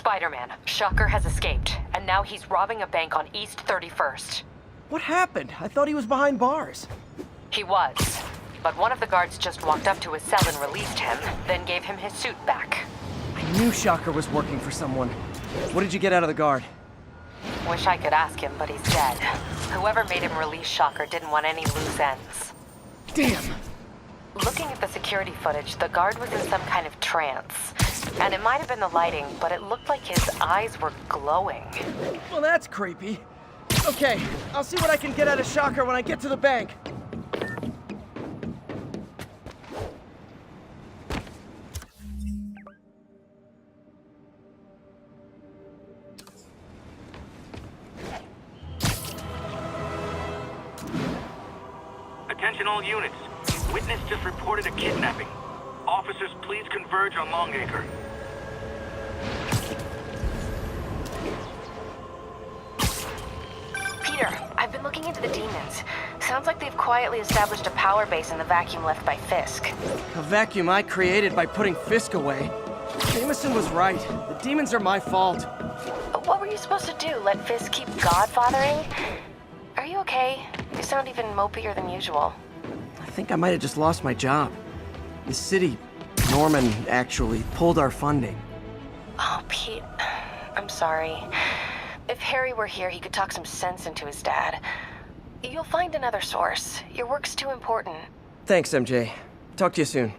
Spider-Man, Shocker has escaped, and now he's robbing a bank on East 31st. What happened? I thought he was behind bars. He was, but one of the guards just walked up to his cell and released him, then gave him his suit back. I knew Shocker was working for someone. What did you get out of the guard? Wish I could ask him, but he's dead. Whoever made him release Shocker didn't want any loose ends. Damn! Looking at the security footage, the guard was in some kind of trance. And it might have been the lighting, but it looked like his eyes were glowing. Well, that's creepy. Okay, I'll see what I can get out of Shocker when I get to the bank. Attention all units. Witness just reported a kidnapping. Officers, please converge on Longacre. Peter, I've been looking into the demons. Sounds like they've quietly established a power base in the vacuum left by Fisk. A vacuum I created by putting Fisk away. Jameson was right. The demons are my fault. What were you supposed to do? Let Fisk keep godfathering? Are you okay? You sound even mopier than usual. I think I might have just lost my job. The city, Norman, actually, pulled our funding. Oh, Pete, I'm sorry. If Harry were here, he could talk some sense into his dad. You'll find another source. Your work's too important. Thanks, MJ. Talk to you soon.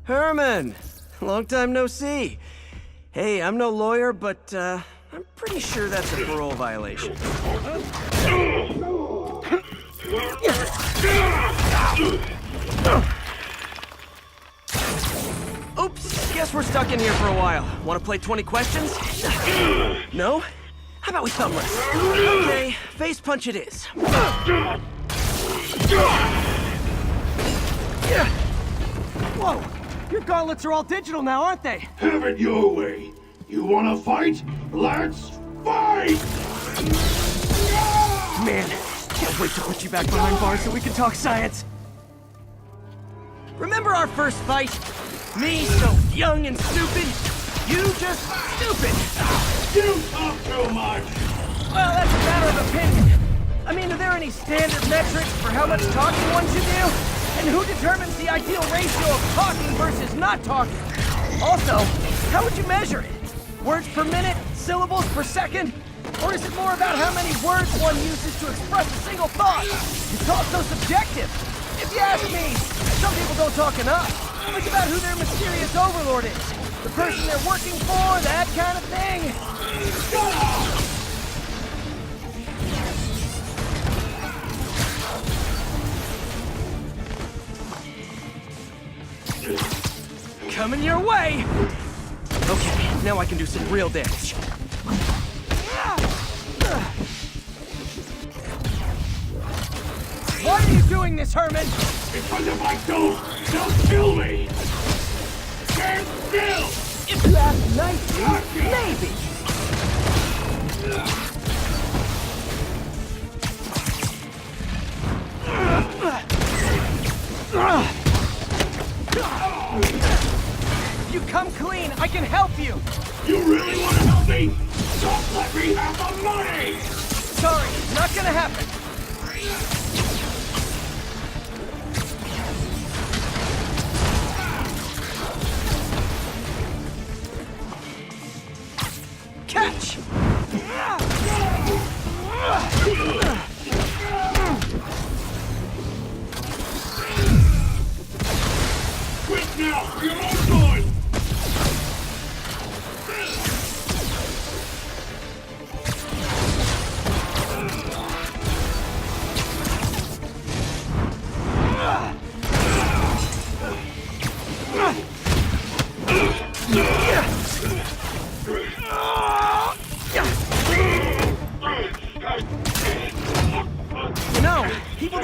Herman! Long time no see. Hey, I'm no lawyer, but, I'm pretty sure that's a parole violation. Oops, guess we're stuck in here for a while. Want to play 20 questions? No? How about we thumbless? Okay, face punch it is. Whoa! Your gauntlets are all digital now, aren't they? Have it your way. You wanna fight? Let's fight! Man, can't wait to put you back behind bars so we can talk science. Remember our first fight? Me so young and stupid, you just stupid. You talk too much! Well, that's a matter of opinion. I mean, are there any standard metrics for how much talking one should do? And who determines the ideal ratio of talking versus not talking? Also, how would you measure it? Words per minute? Syllables per second? Or is it more about how many words one uses to express a single thought? It's also subjective. If you ask me, some people don't talk enough. It's about who their mysterious overlord is. The person they're working for, that kind of thing. Shut up! Coming your way! Okay, now I can do some real damage. Why are you doing this, Herman? Because if I don't, they'll kill me! Stand still! If you ask nicely, maybe. If you come clean, I can help you! You really want to help me? Don't let me have the money! Sorry, not gonna happen.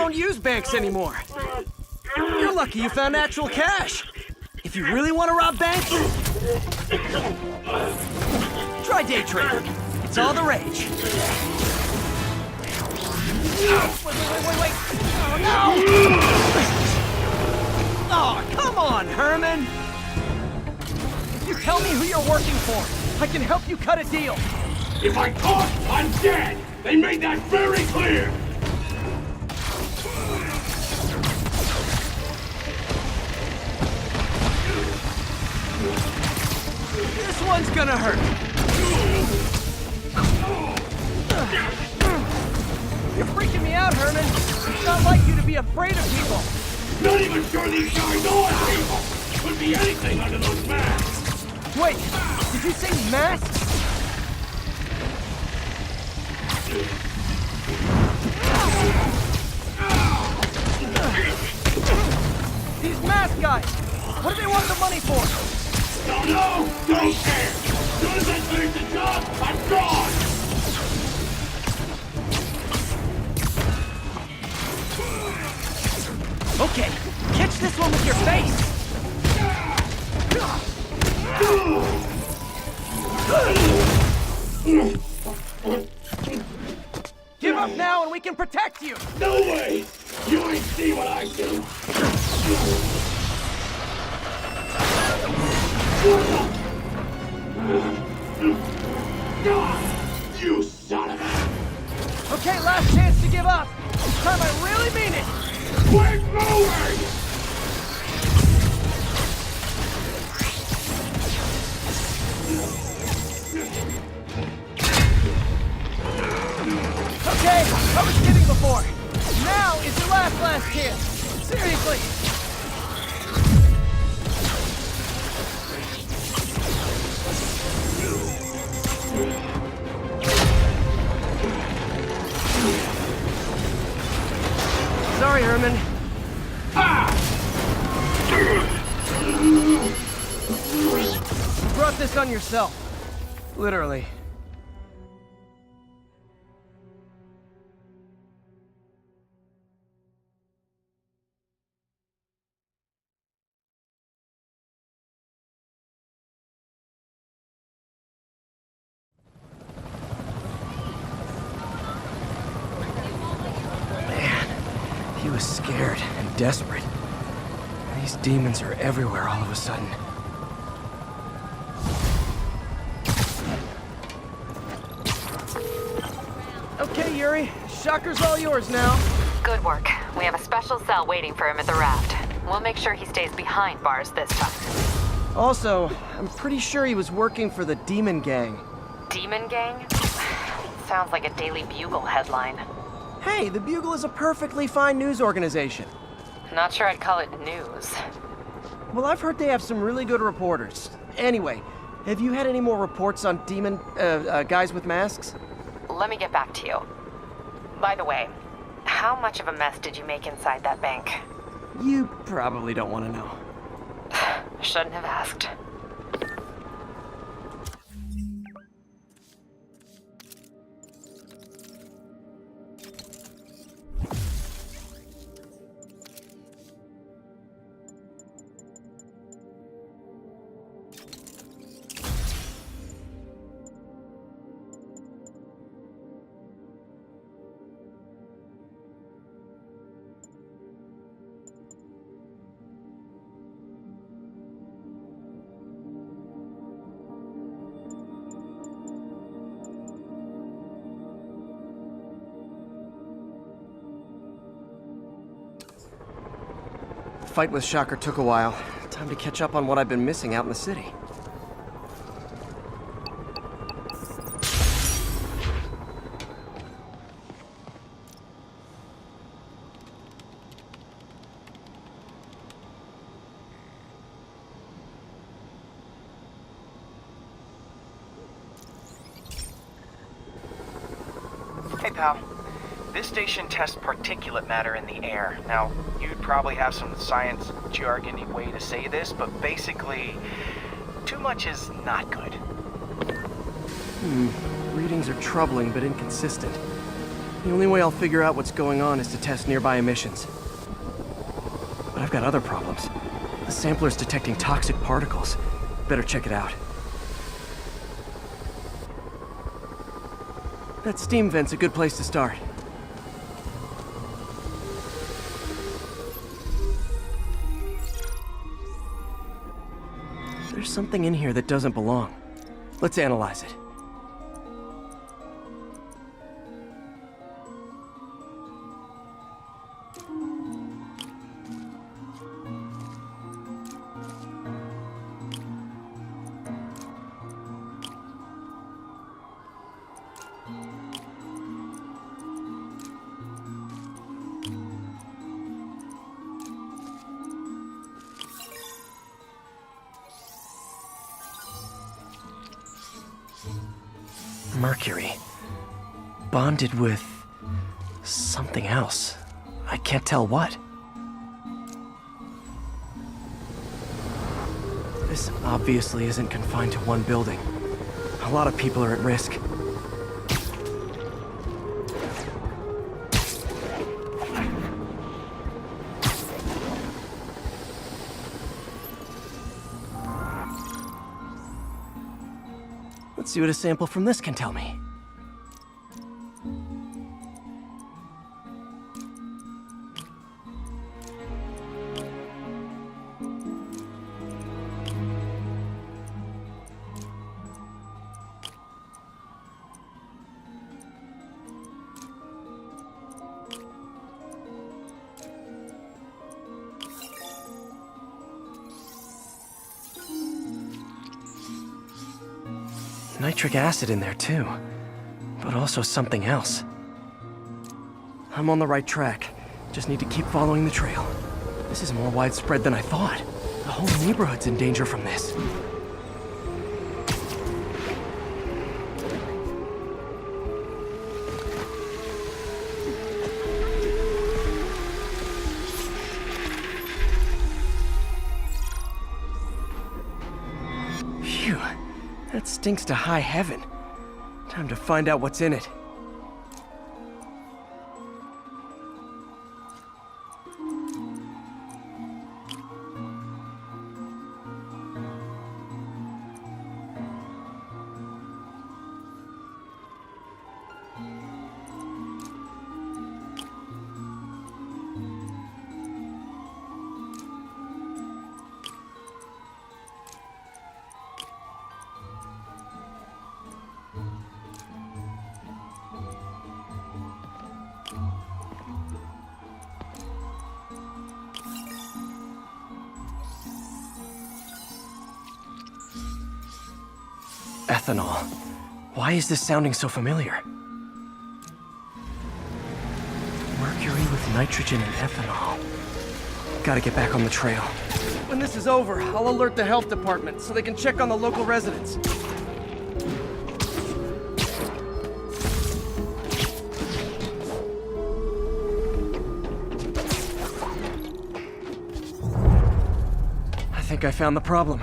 don't use banks anymore. You're lucky you found actual cash. If you really want to rob banks, try day trading. It's all the rage. Wait. Oh, no! Oh, come on, Herman! If you tell me who you're working for, I can help you cut a deal. If I talk, I'm dead! They made that very clear! This one's gonna hurt. You're freaking me out, Herman. It's not like you to be afraid of people. Not even sure these guys are people! Could be anything under those masks! Wait, did you say masks? These mask guys! What do they want the money for? Don't know! Don't care! As soon as I finish the job, I'm gone! Okay, catch this one with your face! Give up now and we can protect you! No way! You ain't see what I do! You son of a... Okay, last chance to give up. This time I really mean it. Quit moving! Okay, I was kidding before. Now is your last chance. Seriously. Sorry, Herman. You brought this on yourself. Literally. He was scared and desperate. These demons are everywhere all of a sudden. Okay, Yuri. Shocker's all yours now. Good work. We have a special cell waiting for him at the raft. We'll make sure he stays behind bars this time. Also, I'm pretty sure he was working for the Demon Gang. Demon Gang? Sounds like a Daily Bugle headline. Hey, the Bugle is a perfectly fine news organization. Not sure I'd call it news. Well, I've heard they have some really good reporters. Anyway, have you had any more reports on demon, guys with masks? Let me get back to you. By the way, how much of a mess did you make inside that bank? You probably don't want to know. Shouldn't have asked. The fight with Shocker took a while. Time to catch up on what I've been missing out in the city. Hey, pal. This station tests particulate matter in the air. Now, you'd probably have some science jargony way to say this, but basically, too much is not good. Readings are troubling but inconsistent. The only way I'll figure out what's going on is to test nearby emissions. But I've got other problems. The sampler's detecting toxic particles. Better check it out. That steam vent's a good place to start. There's something in here that doesn't belong. Let's analyze it. Mercury. Bonded with something else. I can't tell what. This obviously isn't confined to one building. A lot of people are at risk. Let's see what a sample from this can tell me. Nitric acid in there too, but also something else. I'm on the right track. Just need to keep following the trail. This is more widespread than I thought. The whole neighborhood's in danger from this. Phew. That stinks to high heaven. Time to find out what's in it. Ethanol. Why is this sounding so familiar? Mercury with nitrogen and ethanol. Gotta get back on the trail. When this is over, I'll alert the health department so they can check on the local residents. I think I found the problem.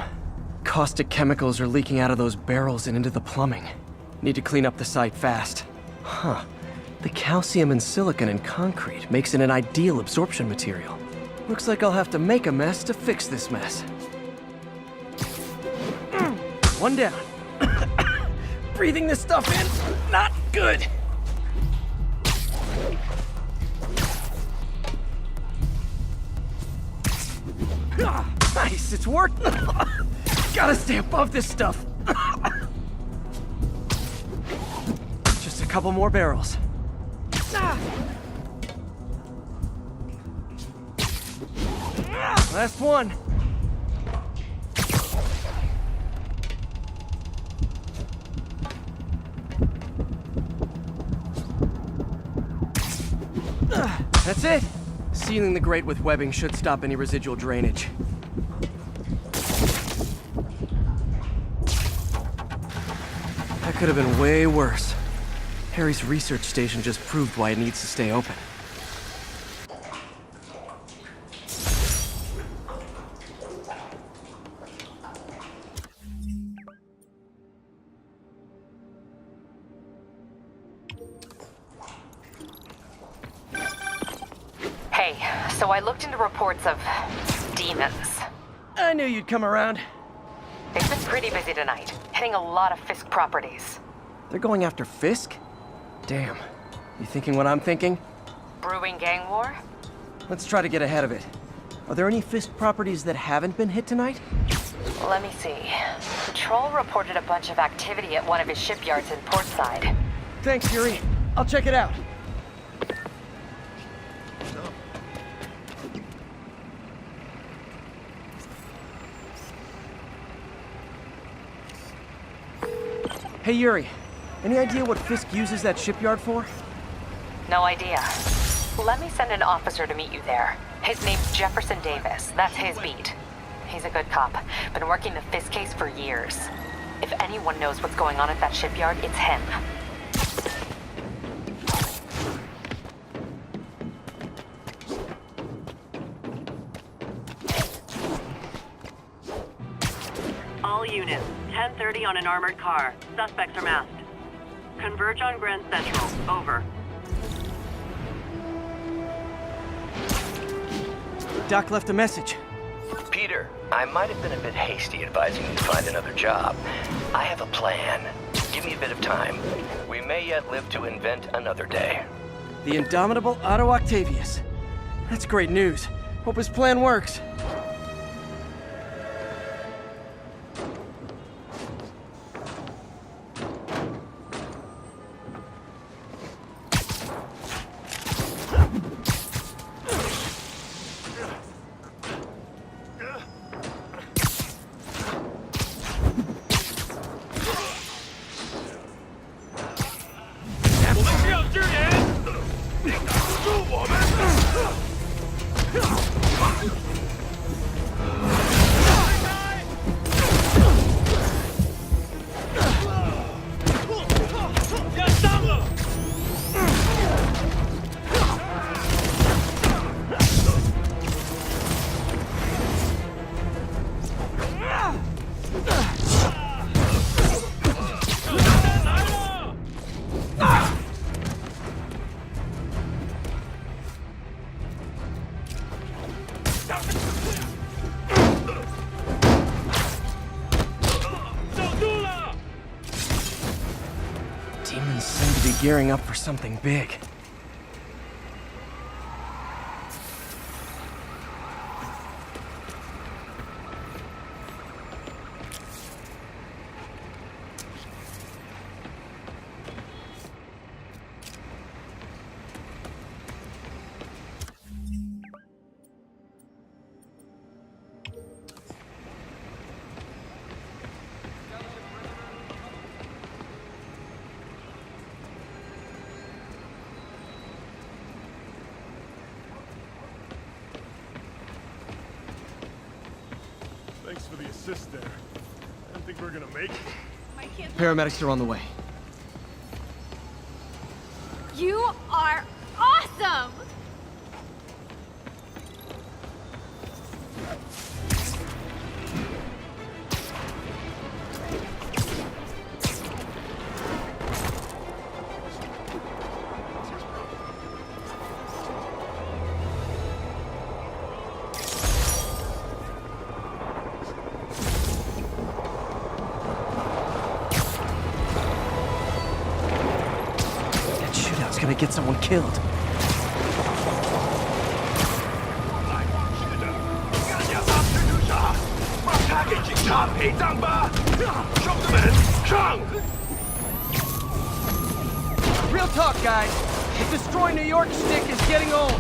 Caustic chemicals are leaking out of those barrels and into the plumbing. Need to clean up the site fast. Huh. The calcium and silicon in concrete makes it an ideal absorption material. Looks like I'll have to make a mess to fix this mess. One down. Breathing this stuff in, not good. Nice, it's working. Gotta stay above this stuff. Just a couple more barrels. Last one. That's it. Sealing the grate with webbing should stop any residual drainage. That could have been way worse. Harry's research station just proved why it needs to stay open. Hey, so I looked into reports of demons. I knew you'd come around. They've been pretty busy tonight, hitting a lot of Fisk properties. They're going after Fisk? Damn. You thinking what I'm thinking? Brewing gang war? Let's try to get ahead of it. Are there any Fisk properties that haven't been hit tonight? Let me see. Patrol reported a bunch of activity at one of his shipyards in Portside. Thanks, Yuri. I'll check it out. Hey, Yuri. Any idea what Fisk uses that shipyard for? No idea. Let me send an officer to meet you there. His name's Jefferson Davis. That's his beat. He's a good cop. Been working the Fisk case for years. If anyone knows what's going on at that shipyard, it's him. All units, 10:30 on an armored car. Suspects are masked. Converge on Grand Central. Over. Doc left a message. Peter, I might have been a bit hasty advising you to find another job. I have a plan. Give me a bit of time. We may yet live to invent another day. The indomitable Otto Octavius. That's great news. Hope his plan works. Demons seem to be gearing up for something big. Thanks for the assist there. I didn't think we were gonna make it. Paramedics are on the way. You are awesome! Gonna get someone killed. Real talk, guys. The Destroy New York stick is getting old.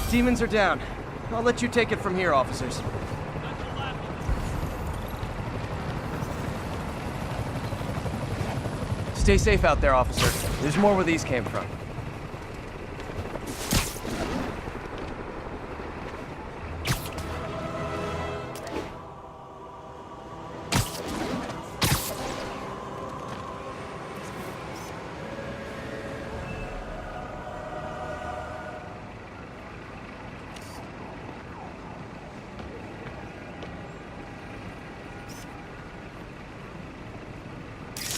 Demons are down. I'll let you take it from here, officers. Stay safe out there, officer. There's more where these came from.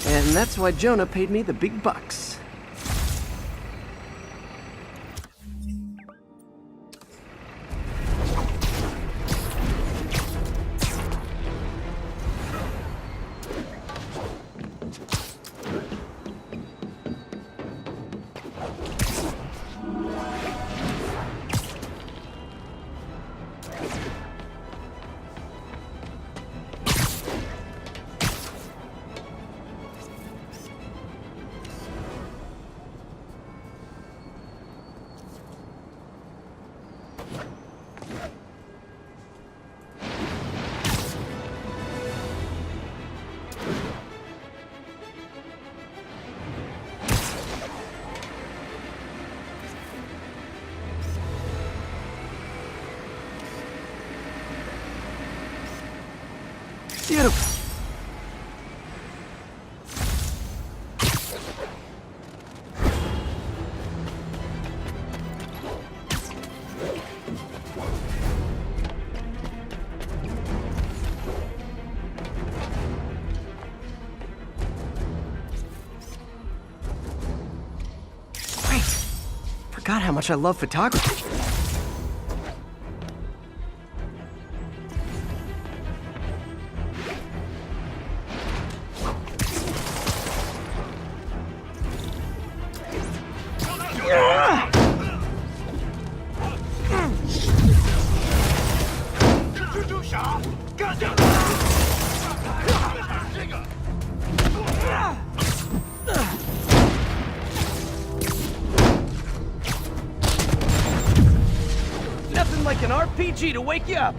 And that's why Jonah paid me the big bucks. Beautiful. Great. Forgot how much I love photography. Nothing like an RPG to wake you up.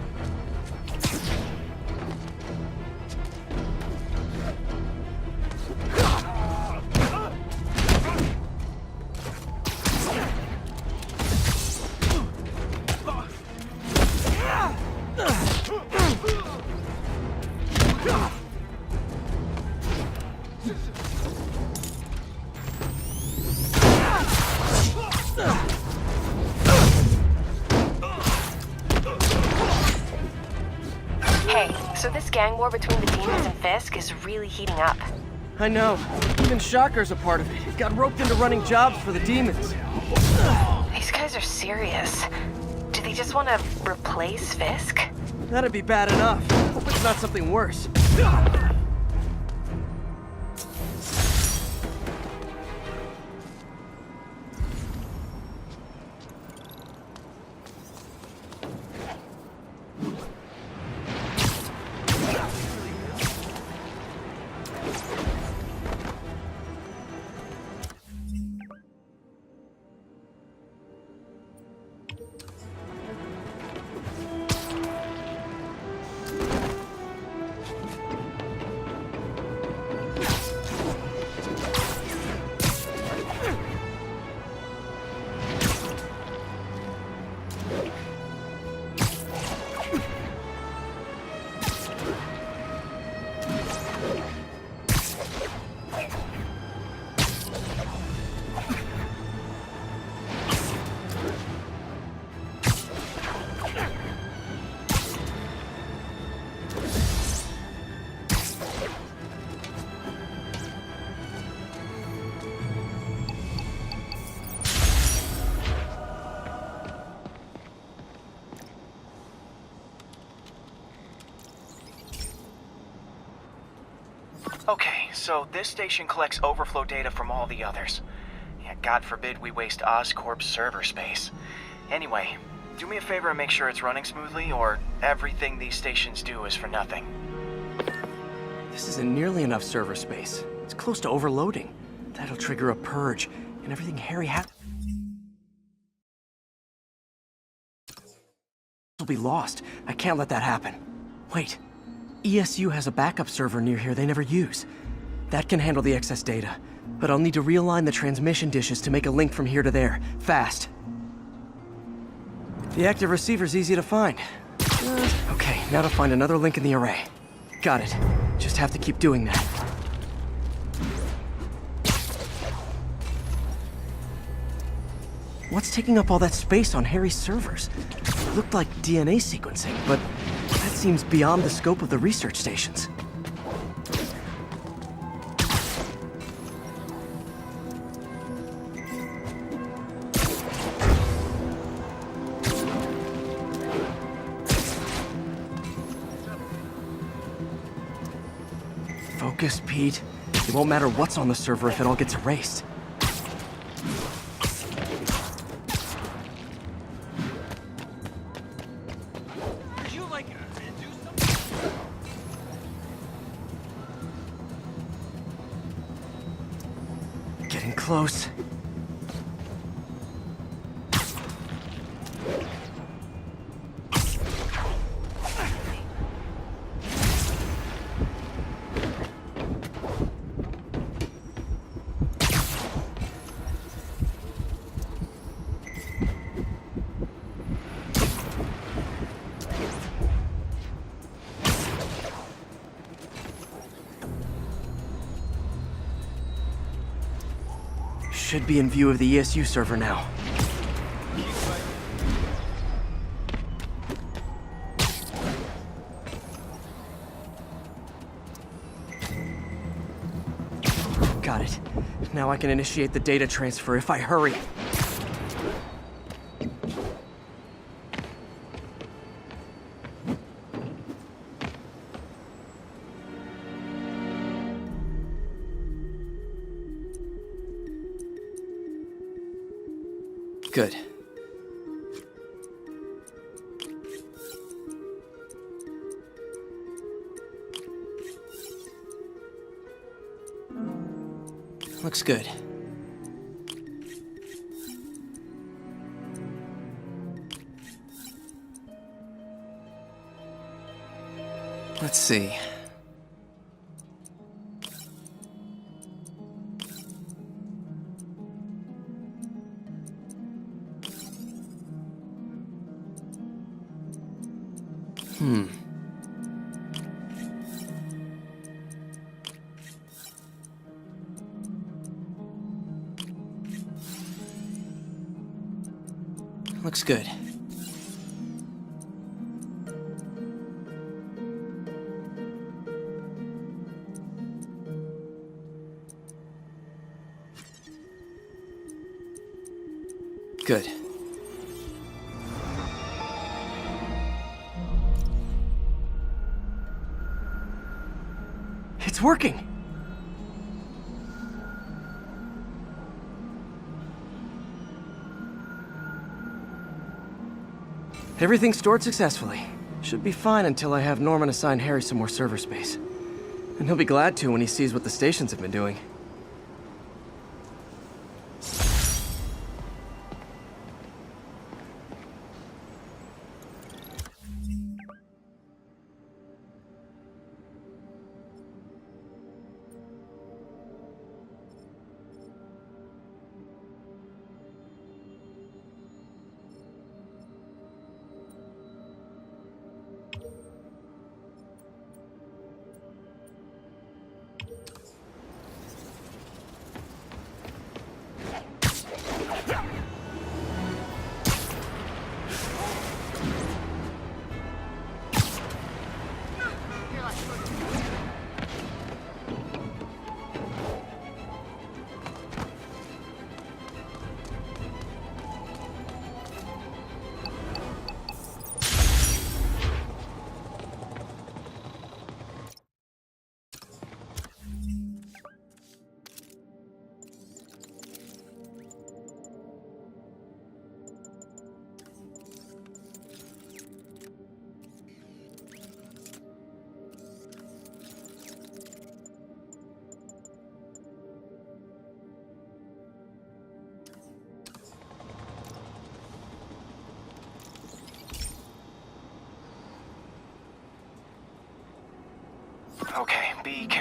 Hey, so this gang war between the demons and Fisk is really heating up. I know. Even Shocker's a part of it. He got roped into running jobs for the demons. These guys are serious. Do they just want to replace Fisk? That'd be bad enough. Hope it's not something worse. Okay, so this station collects overflow data from all the others. Yeah, God forbid we waste Oscorp's server space. Anyway, do me a favor and make sure it's running smoothly, or everything these stations do is for nothing. This isn't nearly enough server space. It's close to overloading. That'll trigger a purge, and everything Harry has... will be lost. I can't let that happen. Wait. ESU has a backup server near here they never use. That can handle the excess data. But I'll need to realign the transmission dishes to make a link from here to there. Fast. The active receiver's easy to find. Okay, now to find another link in the array. Got it. Just have to keep doing that. What's taking up all that space on Harry's servers? It looked like DNA sequencing, but that seems beyond the scope of the research stations. Focus, Pete. It won't matter what's on the server if it all gets erased. Getting close. Should be in view of the ESU server now. Got it. Now I can initiate the data transfer if I hurry. Good. Looks good. Let's see. Looks good. Good. It's working! Everything's stored successfully. Should be fine until I have Norman assign Harry some more server space. And he'll be glad to when he sees what the stations have been doing.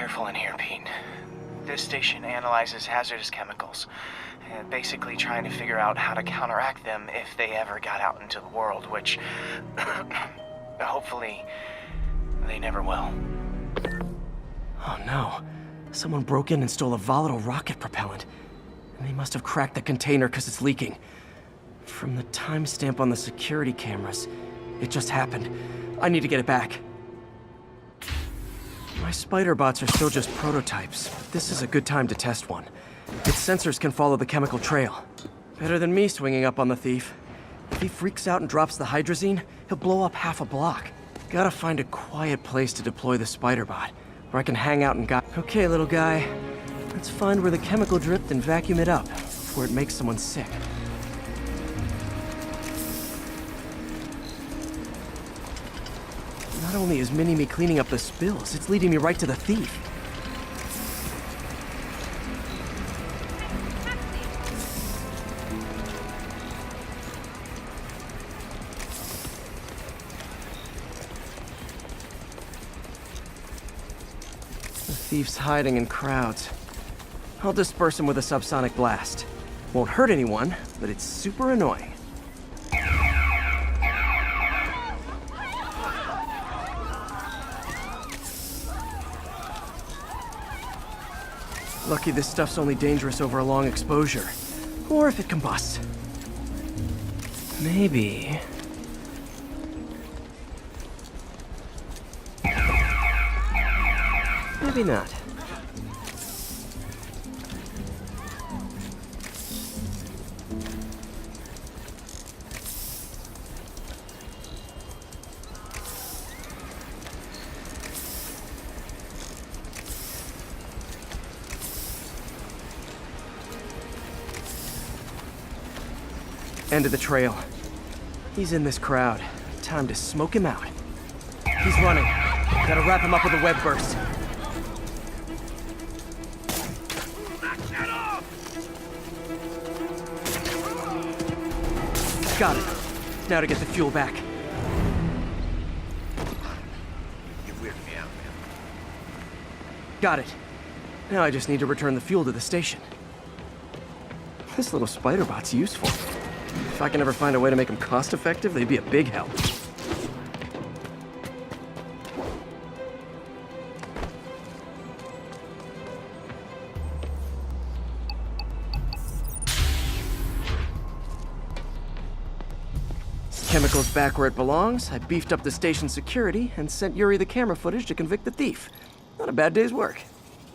careful in here, Pete. This station analyzes hazardous chemicals, basically trying to figure out how to counteract them if they ever got out into the world, which hopefully they never will. Oh no. Someone broke in and stole a volatile rocket propellant. And they must have cracked the container because it's leaking. From the timestamp on the security cameras, it just happened. I need to get it back. My spider bots are still just prototypes. This is a good time to test one. Its sensors can follow the chemical trail. Better than me swinging up on the thief. If he freaks out and drops the hydrazine, he'll blow up half a block. Gotta find a quiet place to deploy the spider bot, where I can hang out and Okay, little guy. Let's find where the chemical dripped and vacuum it up before it makes someone sick. Not only is Mini-Me cleaning up the spills, it's leading me right to the thief. The thief's hiding in crowds. I'll disperse him with a subsonic blast. Won't hurt anyone, but it's super annoying. Lucky this stuff's only dangerous over a long exposure. Or if it combusts. Maybe... Maybe not. End of the trail. He's in this crowd. Time to smoke him out. He's running. Gotta wrap him up with a web burst. Got it. Now to get the fuel back. You weirded me out, man. Got it. Now I just need to return the fuel to the station. This little spider bot's useful. If I can ever find a way to make them cost-effective, they'd be a big help. Chemicals back where it belongs. I beefed up the station's security and sent Yuri the camera footage to convict the thief. Not a bad day's work.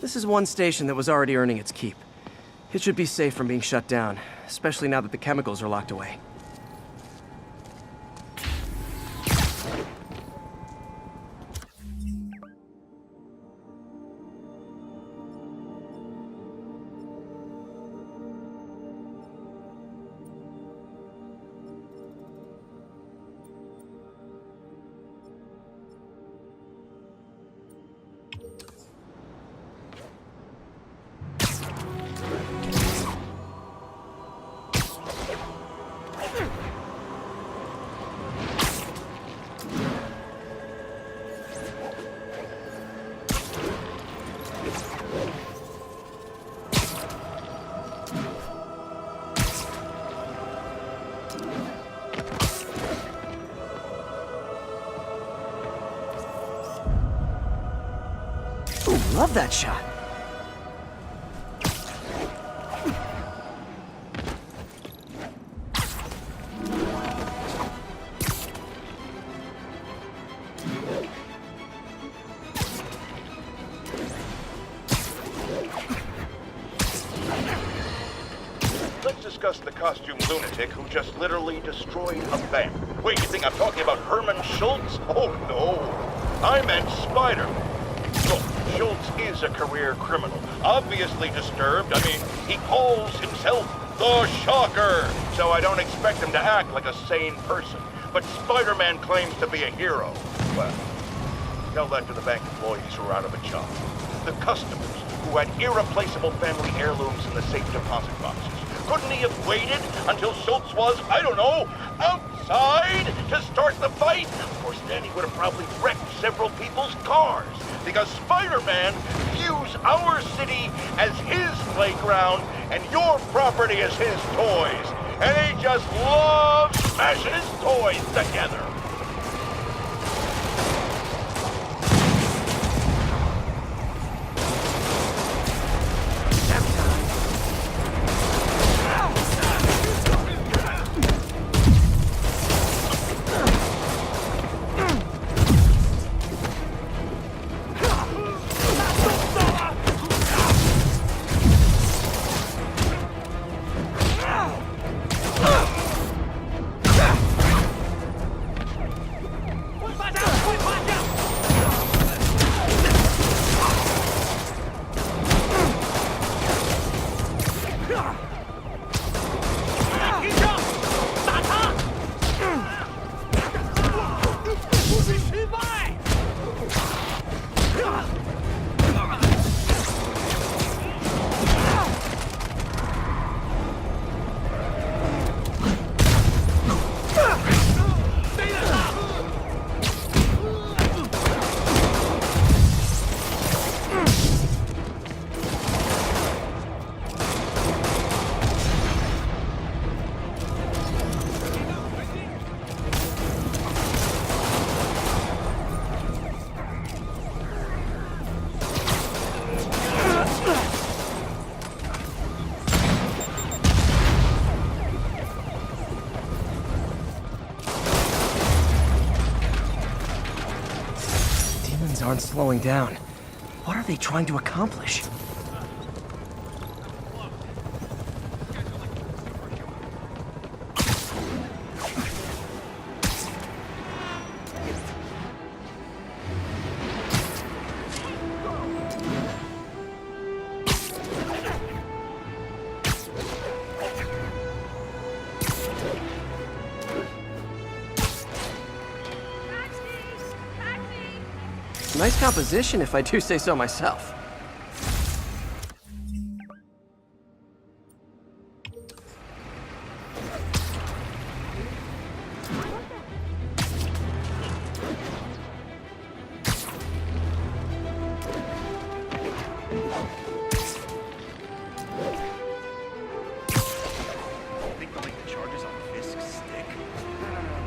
This is one station that was already earning its keep. It should be safe from being shut down, especially now that the chemicals are locked away. Love that shot. Let's discuss the costume lunatic who just literally destroyed a bank. Wait, you think I'm talking about Herman Schultz? Oh no, I meant Spider-Man. Look, Schultz is a career criminal, obviously disturbed. I mean, he calls himself the Shocker, so I don't expect him to act like a sane person. But Spider-Man claims to be a hero. Well, tell that to the bank employees who are out of a job. The customers who had irreplaceable family heirlooms in the safe deposit boxes. Couldn't he have waited until Schultz was, I don't know, outside to start the fight? Of course, then he would have probably wrecked several people's cars. Because Spider-Man use our city as his playground and your property as his toys. And he just loves smashing his toys together. Aren't slowing down. What are they trying to accomplish? Nice composition, if I do say so myself.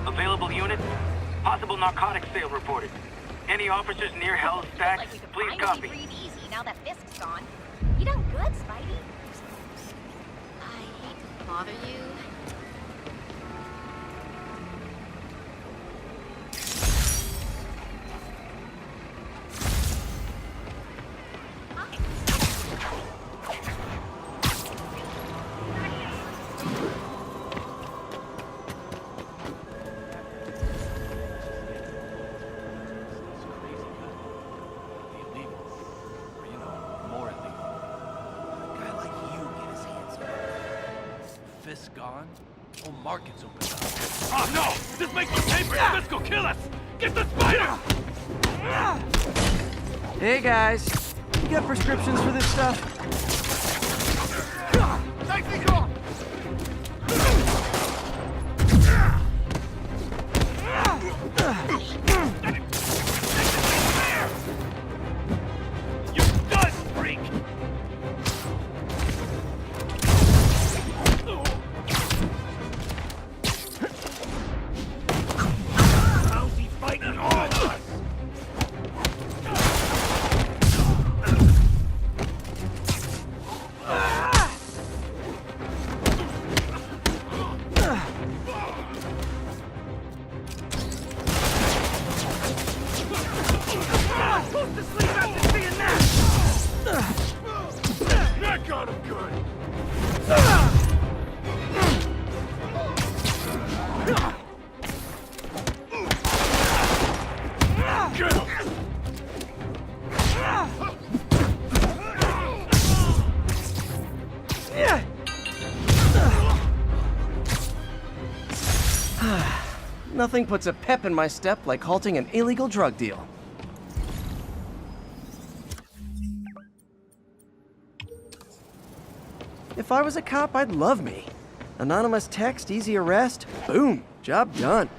Available unit? Possible narcotics sale reported. Any officers near Hell's Stacks? Like we could Please finally copy. breathe easy now that Fisk's gone. You done good, Spidey. I hate to bother you. Fisk gone? Oh, market's open up. Oh no! This makes the paper! Fisk will kill us! Get the spider! Hey guys, you got prescriptions for this stuff? Take me gone! You done, freak! How's he fighting all of us? That got him good! Get him! Nothing puts a pep in my step like halting an illegal drug deal. If I was a cop, I'd love me. Anonymous text, easy arrest, boom, job done.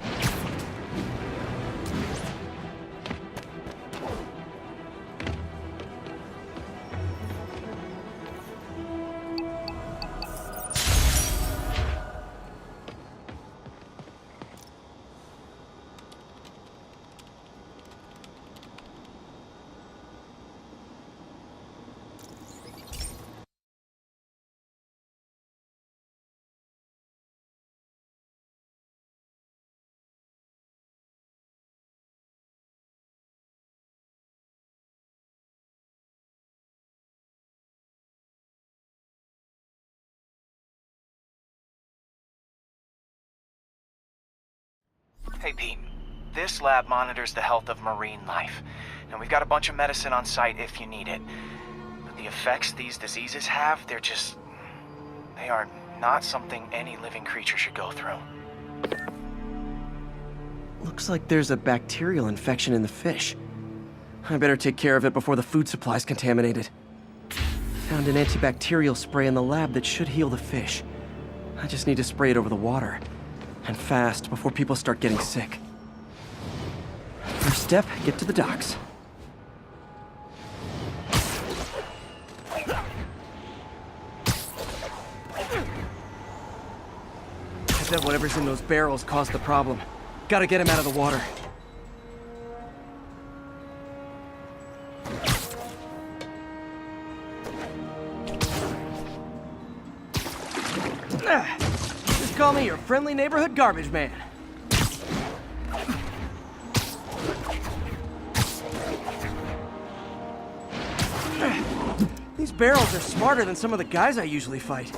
Hey, Pete. This lab monitors the health of marine life. And we've got a bunch of medicine on site if you need it. But the effects these diseases have, they are not something any living creature should go through. Looks like there's a bacterial infection in the fish. I better take care of it before the food supply's contaminated. Found an antibacterial spray in the lab that should heal the fish. I just need to spray it over the water. And fast, before people start getting sick. First step, get to the docks. I bet whatever's in those barrels caused the problem. Gotta get him out of the water. Just call me your friendly neighborhood garbage man. These barrels are smarter than some of the guys I usually fight.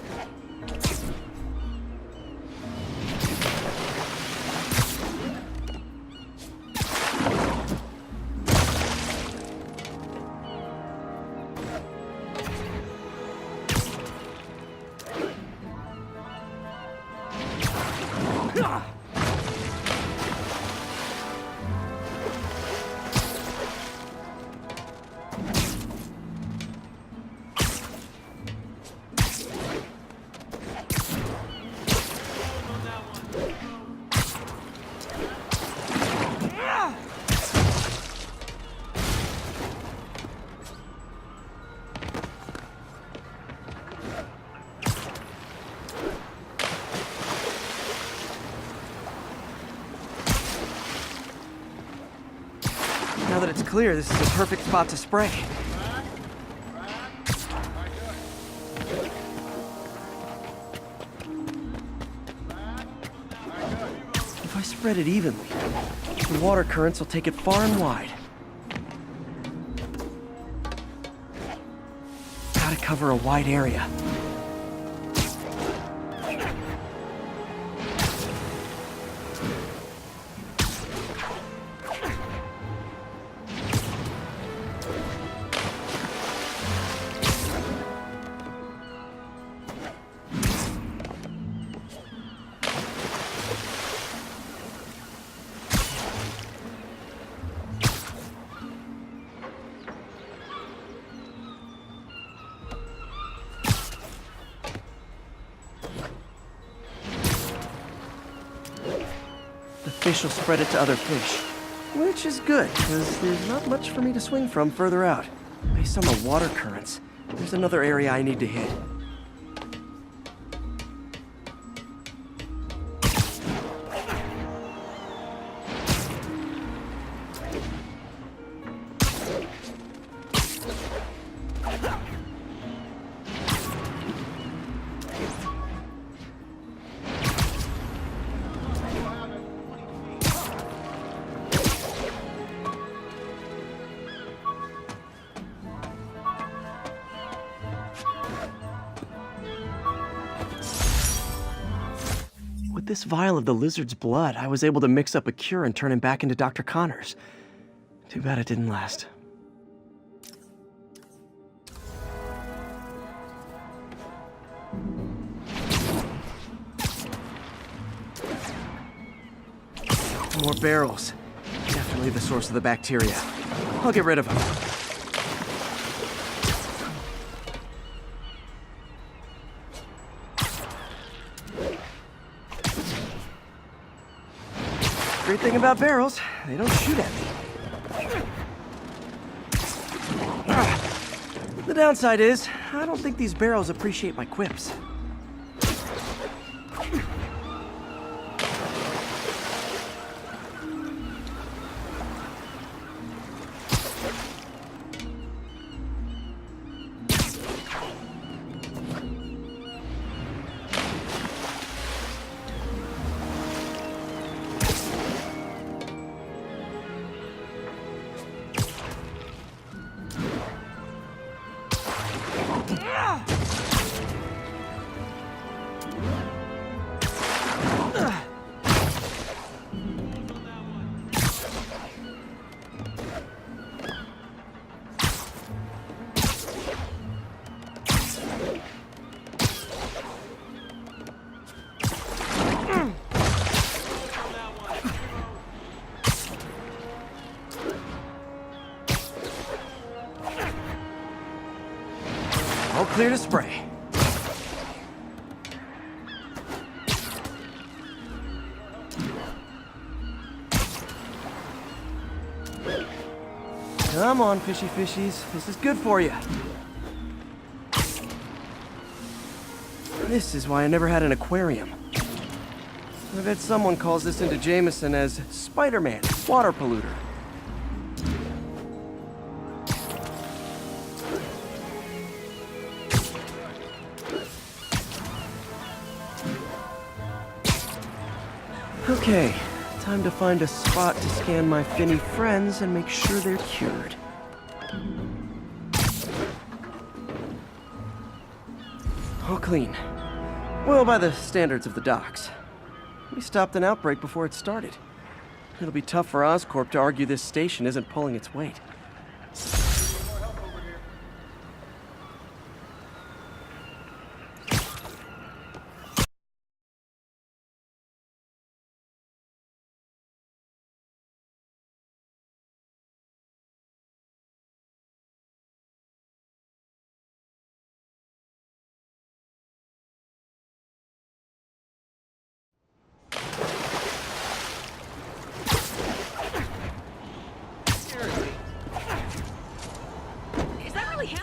Now that it's clear, this is a perfect spot to spray. If I spread it evenly, the water currents will take it far and wide. Gotta cover a wide area. The fish will spread it to other fish, which is good, because there's not much for me to swing from further out. Based on the water currents, there's another area I need to hit. With this vial of the lizard's blood, I was able to mix up a cure and turn him back into Dr. Connors. Too bad it didn't last. More barrels. Definitely the source of the bacteria. I'll get rid of them. Great thing about barrels, they don't shoot at me. The downside is, I don't think these barrels appreciate my quips. clear to spray. Come on, fishy fishies. This is good for you. This is why I never had an aquarium. I bet someone calls this into Jameson as Spider-Man, water polluter. Okay, time to find a spot to scan my finny friends and make sure they're cured. All clean. Well, by the standards of the docks. We stopped an outbreak before it started. It'll be tough for Oscorp to argue this station isn't pulling its weight. Is that really him?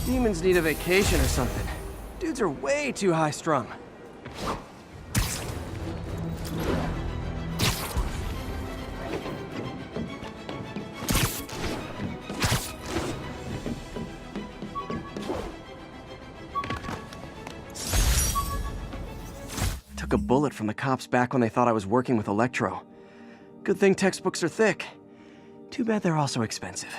Demons need a vacation or something. Dudes are way too high-strung. Took a bullet from the cops back when they thought I was working with Electro. Good thing textbooks are thick. Too bad they're also expensive.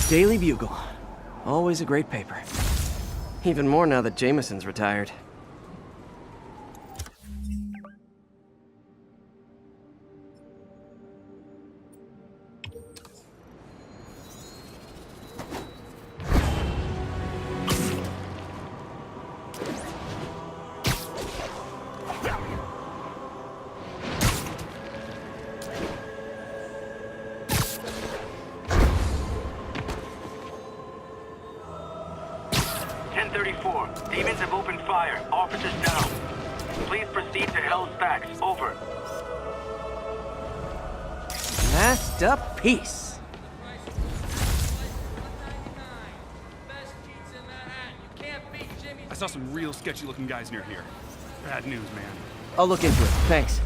Daily Bugle. Always a great paper. Even more now that Jameson's retired. 4. Demons have opened fire. Officers down. Please proceed to Hell's Stacks. Over. Masterpiece. I saw some real sketchy looking guys near here. Bad news, man. I'll look into it. Thanks.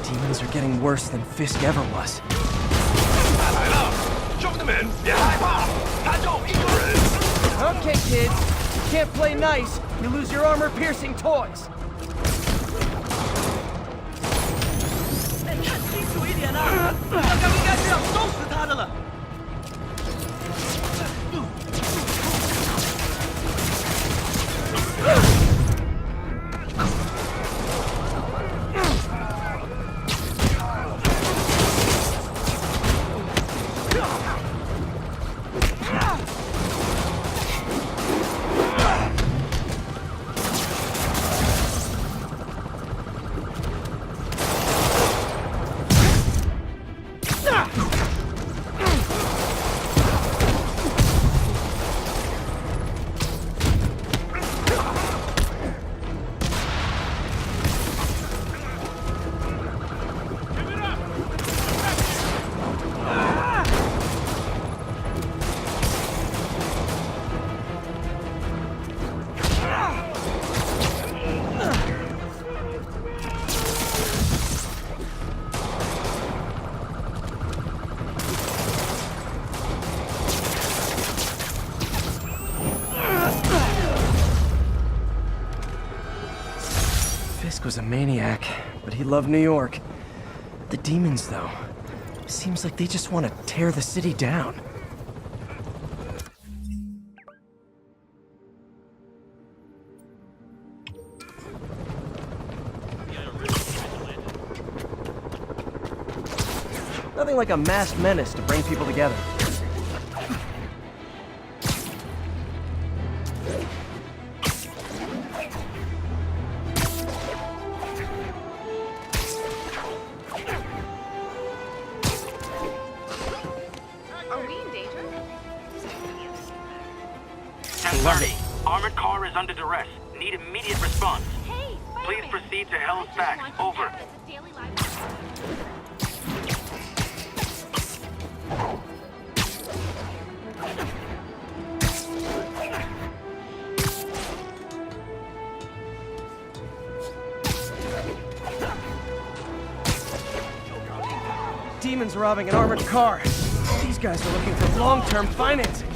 Demons are getting worse than Fisk ever was. Okay, kids. You can't play nice. You lose your armor-piercing toys. 看清楚一点啊！刚刚应该是要收拾他的了。Fisk was a maniac, but he loved New York. The demons, though, seems like they just want to tear the city down. Nothing like a masked menace to bring people together. Armored car is under duress. Need immediate response. Hey, Please proceed to Hell's Stacks. Over. Demons robbing an armored car. These guys are looking for long-term financing.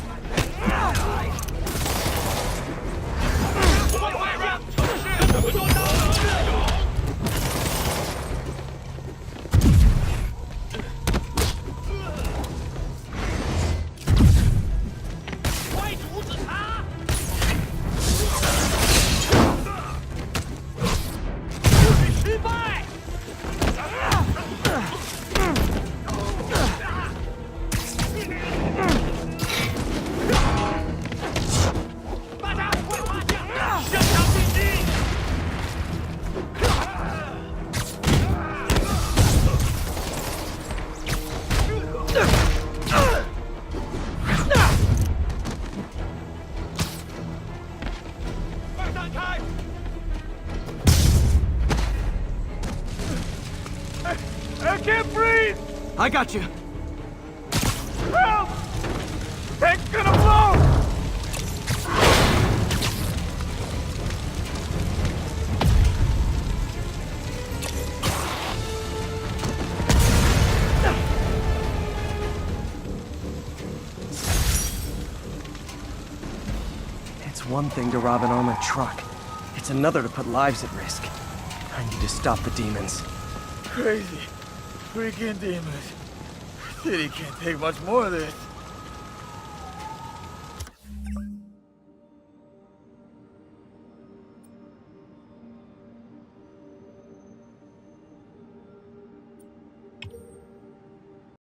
I can't breathe! I got you. Help! Tank's gonna blow! It's one thing to rob an armored truck. It's another to put lives at risk. I need to stop the demons. Crazy. Freaking demons. City can't take much more of this.